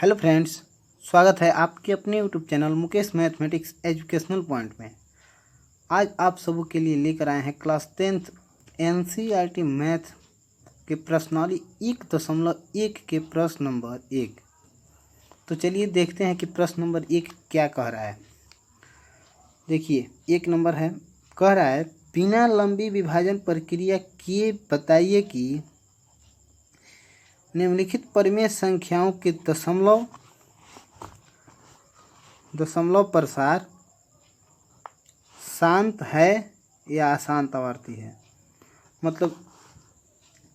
Hello friends, स्वागत है आपके अपने YouTube channel Mukesh mathematics educational point में। आज आप सबों के लिए लेकर आए हैं क्लास 10th एनसीईआरटी मैथ के प्रश्नावली 1.1 के प्रश्न नंबर 1। तो चलिए देखते हैं कि प्रश्न नंबर 1 क्या कह रहा है। देखिए, 1 नंबर है, कह रहा है बिना लंबी विभाजन प्रक्रिया किए बताइए कि निम्नलिखित परिमेय संख्याओं के दशमलव प्रसार शांत है या अशांत आवर्ती है। मतलब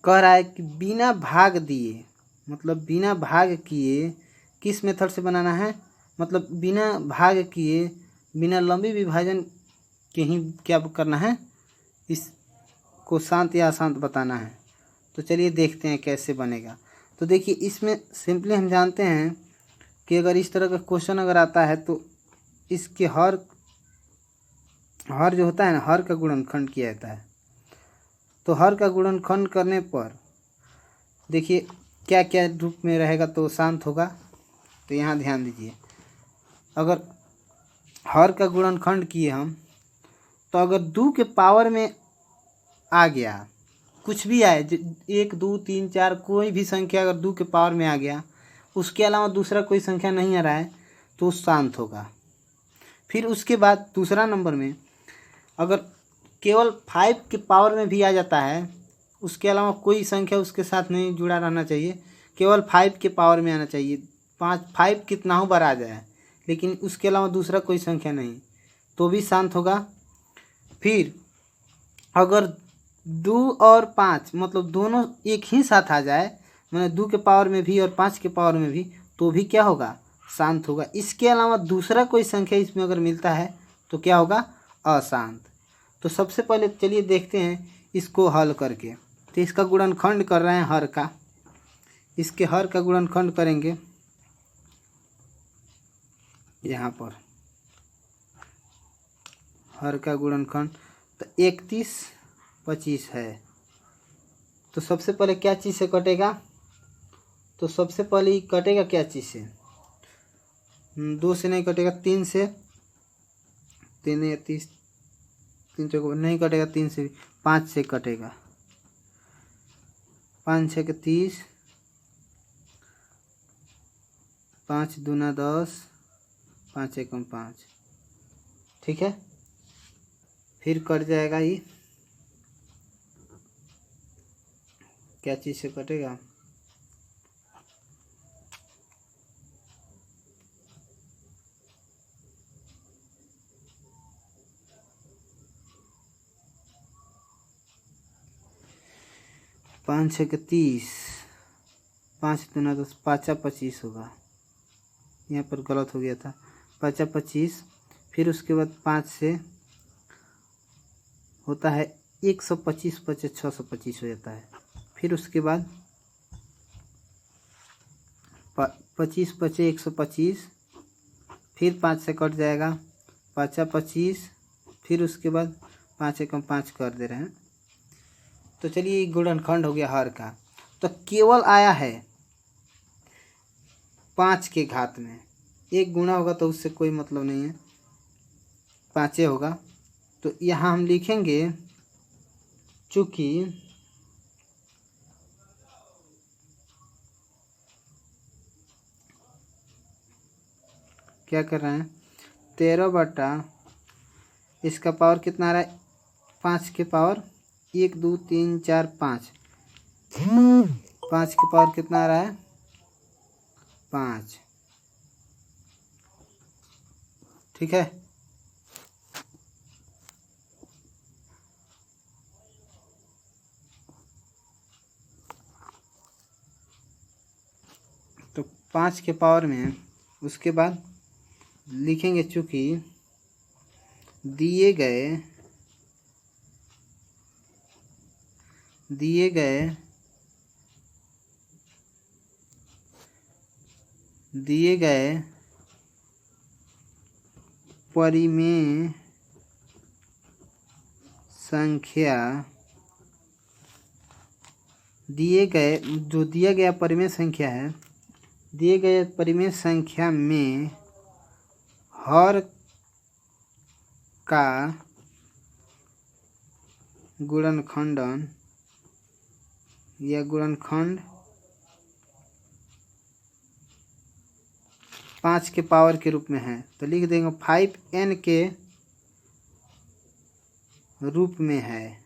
कह रहा है कि बिना भाग दिए, मतलब बिना भाग किए किस मेथड से बनाना है, मतलब बिना भाग किए बिना लंबी विभाजन के ही क्या करना है, इसको शांत या अशांत बताना है। तो चलिए देखते हैं कैसे बनेगा। तो देखिए, इसमें सिंपली हम जानते हैं कि अगर इस तरह का क्वेश्चन अगर आता है तो इसके हर जो होता है ना, हर का गुणनखंड किया जाता है। तो हर का गुणनखंड करने पर देखिए क्या क्या रूप में रहेगा तो शांत होगा। तो यहाँ ध्यान दीजिए, अगर हर का गुणनखंड किए हम तो अगर 2 के पावर में आ गया, कुछ भी आए, 1 2 3 4 कोई भी संख्या अगर 2 के पावर में आ गया, उसके अलावा दूसरा कोई संख्या नहीं आ रहा है तो शांत होगा। फिर उसके बाद दूसरा नंबर में अगर केवल 5 के पावर में भी आ जाता है, उसके अलावा कोई संख्या उसके साथ नहीं जुड़ा रहना चाहिए, केवल 5 के पावर में आना चाहिए। 5 कितना हो बार आ जाए, लेकिन उसके अलावा दूसरा कोई संख्या नहीं, तो भी शांत होगा। फिर अगर 2 और 5 मतलब दोनों एक ही साथ आ जाए, मतलब 2 के पावर में भी और 5 के पावर में भी, तो भी क्या होगा, शांत होगा। इसके अलावा दूसरा कोई संख्या इसमें अगर मिलता है तो क्या होगा, अशांत। तो सबसे पहले चलिए देखते हैं इसको हल करके। तो इसका गुणनखंड कर रहे हैं हर का, इसके हर का गुणनखंड करेंगे यहाँ पर हर का गुणनखंड। तो 31 25 है। तो सबसे पहले क्या चीज़ से कटेगा, तो सबसे पहले कटेगा क्या चीज़ से, 2 से नहीं कटेगा, 3 से। 3 या 30, 3 से नहीं कटेगा, 3 से भी, 5 से कटेगा। 5 6 के 30, 5 दूना 10, 5 एकम 5, ठीक है। फिर कट जाएगा ये, क्या चीज़ से कटेगा, पाँच 6 के 30, 5 दूना 10, 5 25 होगा। यहाँ पर गलत हो गया था, 5 25। फिर उसके बाद 5 से होता है 125, 5 625 हो जाता है। फिर उसके बाद 25 25 125, फिर 5 से कट जाएगा, 5 25। फिर उसके बाद 5 एकम 5 कर दे रहे हैं। तो चलिए गुणनखंड हो गया हर का। तो केवल आया है 5 के घात में, एक गुणा होगा तो उससे कोई मतलब नहीं है, 5 होगा। तो यहाँ हम लिखेंगे, चूँकि क्या कर रहे हैं, 13 इसका पावर कितना आ रहा है, 5 के पावर 1 2 3 4 5, 5 के पावर कितना आ रहा है, 5, ठीक है। तो 5 के पावर में उसके बाद लिखेंगे, चूँकि दिए गए परिमेय संख्या, दिया गया परिमेय संख्या है दिए गए परिमेय संख्या में हर का गुणनखंडन या गुणनखंड 5 के पावर के रूप में है। तो लिख देंगे 5n के रूप में है,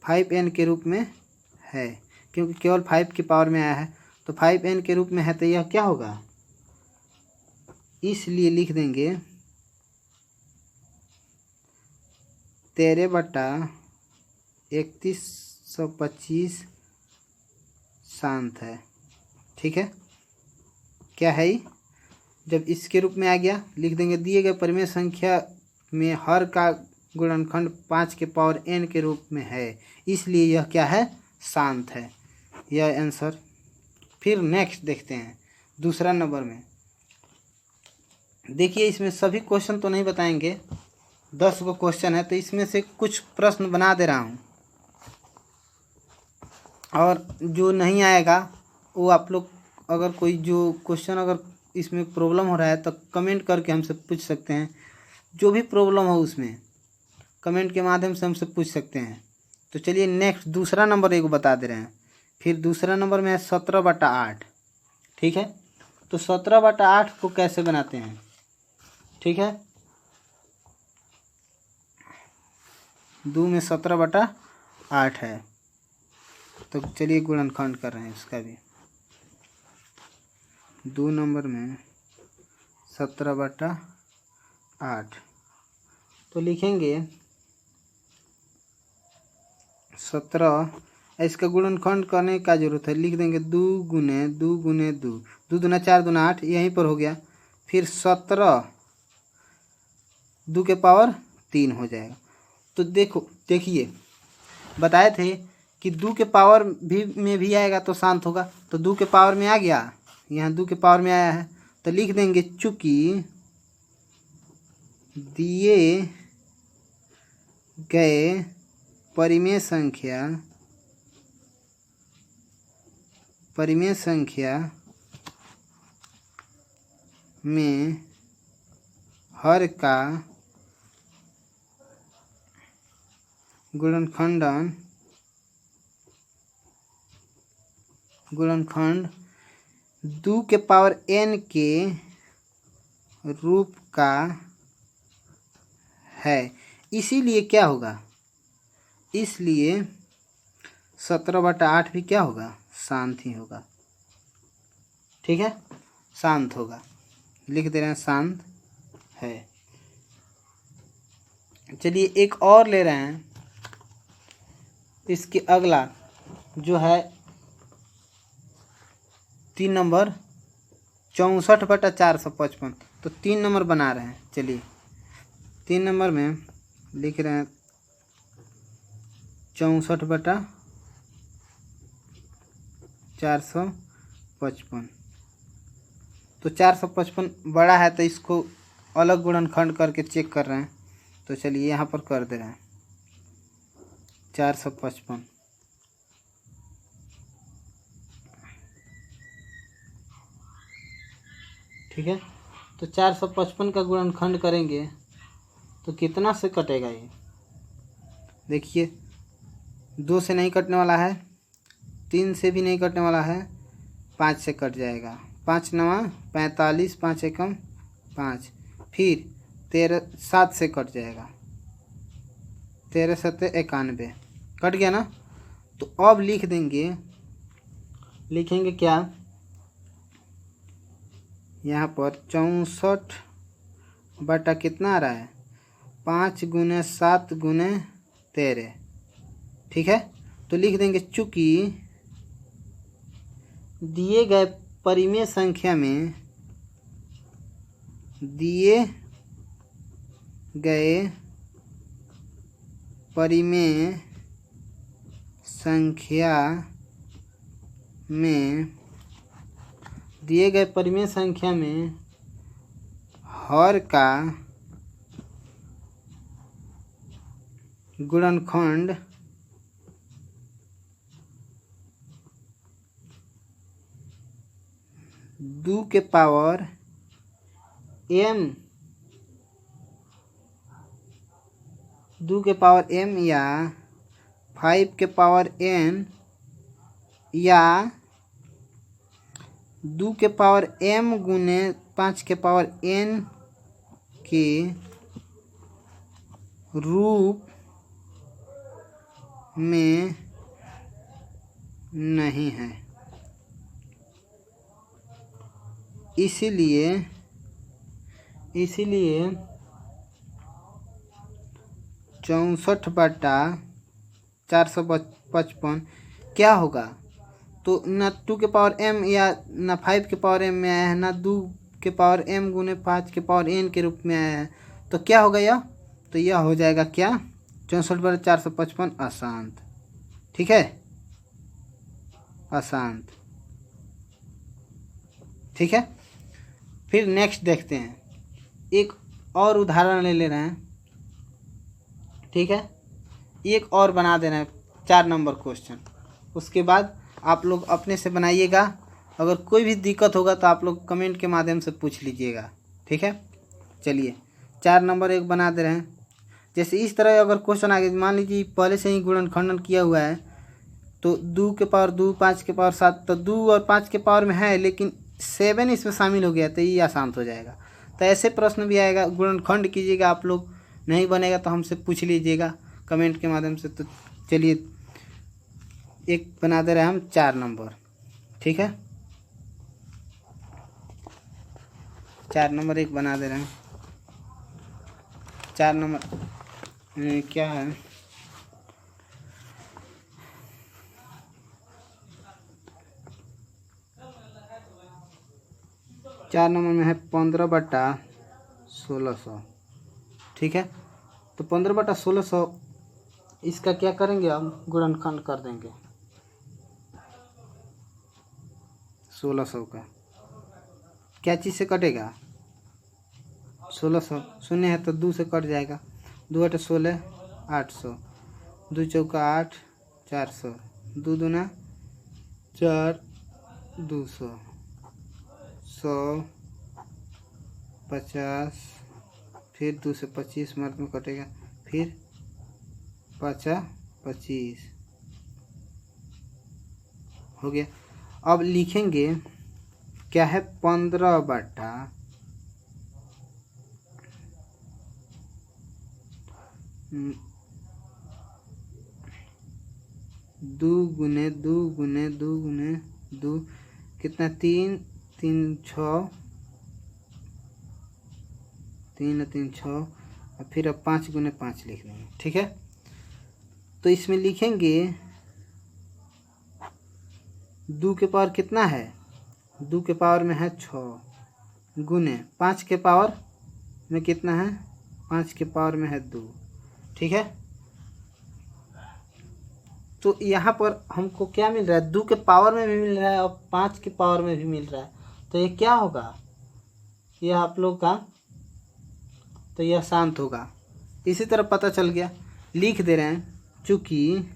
5n के रूप में है, क्योंकि केवल 5 की पावर में आया है। तो 5n के रूप में है, तो यह क्या होगा, इसलिए लिख देंगे 13/3125 शांत है। ठीक है, क्या है, जब इसके रूप में आ गया लिख देंगे दिए गए परिमेय संख्या में हर का गुणनखंड 5 के पावर n के रूप में है, इसलिए यह क्या है, शांत है। यह आंसर। फिर नेक्स्ट देखते हैं दूसरा नंबर में। देखिए इसमें सभी क्वेश्चन तो नहीं बताएंगे, 10 गो क्वेश्चन है, तो इसमें से कुछ प्रश्न बना दे रहा हूँ, और जो नहीं आएगा वो आप लोग अगर कोई जो क्वेश्चन अगर इसमें प्रॉब्लम हो रहा है तो कमेंट करके हमसे पूछ सकते हैं। जो भी प्रॉब्लम हो उसमें कमेंट के माध्यम से हमसे पूछ सकते हैं। तो चलिए नेक्स्ट दूसरा नंबर एक बता दे रहे हैं। फिर दूसरा नंबर में है 17/8। ठीक है, तो 17/8 को कैसे बनाते हैं। ठीक है, 2 में 17/8 है, तो चलिए गुणनखंड कर रहे हैं इसका भी। 2 नंबर में 17/8, तो लिखेंगे 17, इसका गुणनखंड करने का जरूरत है, लिख देंगे 2 गुने 2 गुने 2, 2 दूना 4 दूना 8, यहीं पर हो गया। फिर 17 2 के पावर 3 हो जाएगा। तो देखिए बताए थे कि 2 के पावर भी में भी आएगा तो शांत होगा, तो 2 के पावर में आ गया, यहाँ 2 के पावर में आया है, तो लिख देंगे चूंकि दिए गए परिमेय संख्या में हर का गुणनखंड 2 के पावर n के रूप का है, इसीलिए क्या होगा, इसलिए 17/8 भी क्या होगा, शांत ही होगा। ठीक है, शांत होगा, लिख दे रहे हैं शांत है। चलिए एक और ले रहे हैं, इसके अगला जो है 3 नंबर 64/455, तो 3 नंबर बना रहे हैं। चलिए 3 नंबर में लिख रहे हैं 64/455, तो 455 बड़ा है, तो इसको अलग गुणनखंड करके चेक कर रहे हैं। तो चलिए यहाँ पर कर दे रहे हैं 455। ठीक है, तो 455 का गुणनखंड करेंगे तो कितना से कटेगा ये, देखिए 2 से नहीं कटने वाला है, 3 से भी नहीं कटने वाला है, 5 से कट जाएगा, 5 9 45, 5 एकम 5, फिर 7 से कट जाएगा, 13 7 91, कट गया ना। तो अब लिखेंगे क्या, यहाँ पर 64 बटा कितना आ रहा है, 5 गुने 7 गुने 13। ठीक है, तो लिख देंगे चूंकि दिए गए परिमेय संख्या में हर का गुणनखंड 2 के पावर m, 2 के पावर m या 5 के पावर n या 2 के पावर m गुने 5 के पावर n के रूप में नहीं है। इसीलिए 64/455 क्या होगा? तो ना 2 के पावर m या ना 5 के पावर m में आया है, ना 2 के पावर m गुने 5 के पावर n के रूप में आया है। तो क्या होगा यह? तो यह हो जाएगा क्या? 64/455 अशांत। ठीक है, अशांत। ठीक है, फिर नेक्स्ट देखते हैं। एक और उदाहरण ले रहे हैं। ठीक है, एक और बना दे रहे हैं 4 नंबर क्वेश्चन। उसके बाद आप लोग अपने से बनाइएगा। अगर कोई भी दिक्कत होगा तो आप लोग कमेंट के माध्यम से पूछ लीजिएगा। ठीक है, चलिए 4 नंबर एक बना दे रहे हैं। जैसे इस तरह अगर क्वेश्चन आगे, मान लीजिए पहले से ही गुणनखंडन किया हुआ है, तो 2 के पावर 2, 5 के पावर 7, तो 2 और 5 के पावर में है लेकिन 7 इसमें शामिल हो गया, तो ये आसान हो जाएगा। तो ऐसे प्रश्न भी आएगा, गुणनखंड कीजिएगा। आप लोग नहीं बनेगा तो हमसे पूछ लीजिएगा कमेंट के माध्यम से। तो चलिए एक बना दे रहे हैं हम 4 नंबर। ठीक है, 4 नंबर एक बना दे रहे हैं। 4 नंबर क्या है? चार नंबर में है 15/1600। ठीक है, तो 15/1600 इसका क्या करेंगे? हम गुणनखंड कर देंगे 1600 का। क्या चीज़ से कटेगा? 1600 शून्य है तो 2 से कट जाएगा। 2 8 16, 800, 2 चौका 8, 400, 2 दूना 4, 200, 100, 50, फिर 2 से 25 मार्क में कटेगा, फिर 25 हो गया। अब लिखेंगे क्या है? 15/2 गुने 2 गुने 2 गुने 2 कितना? 3 3 6, 3 3 6, और फिर अब 5 गुने 5 लिख देंगे। ठीक है, तो इसमें लिखेंगे 2 के पावर कितना है? 2 के पावर में है 6 गुने 5 के पावर में कितना है? 5 के पावर में है 2। ठीक है, तो यहाँ पर हमको क्या मिल रहा है? 2 के पावर में भी मिल रहा है और 5 के पावर में भी मिल रहा है। तो ये क्या होगा? यह आप लोग का, तो यह शांत होगा। इसी तरह पता चल गया। लिख दे रहे हैं, चूँकि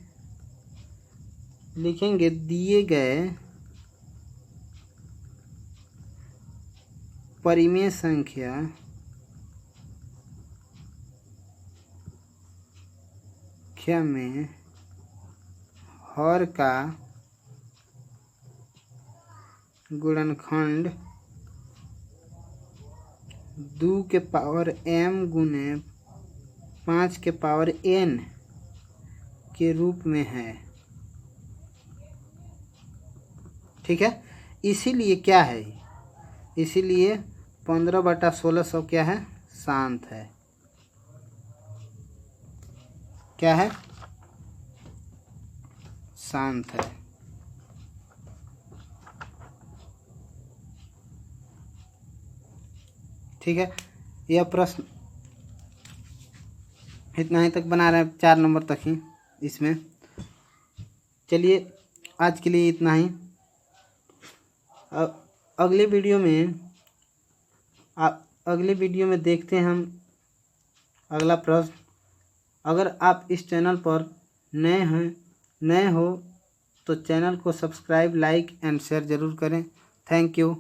लिखेंगे दिए गए परिमेय संख्या में हर का गुणनखंड 2 के पावर m गुने 5 के पावर n के रूप में है। ठीक है, इसीलिए क्या है? इसीलिए 15/1600 क्या है? शांत है। क्या है? शांत है। ठीक है, यह प्रश्न इतना ही तक बना रहे हैं, 4 नंबर तक ही इसमें। चलिए आज के लिए इतना ही। अगले वीडियो में देखते हैं हम अगला प्रश्न। अगर आप इस चैनल पर नए हो तो चैनल को सब्सक्राइब, लाइक एंड शेयर ज़रूर करें। Thank you.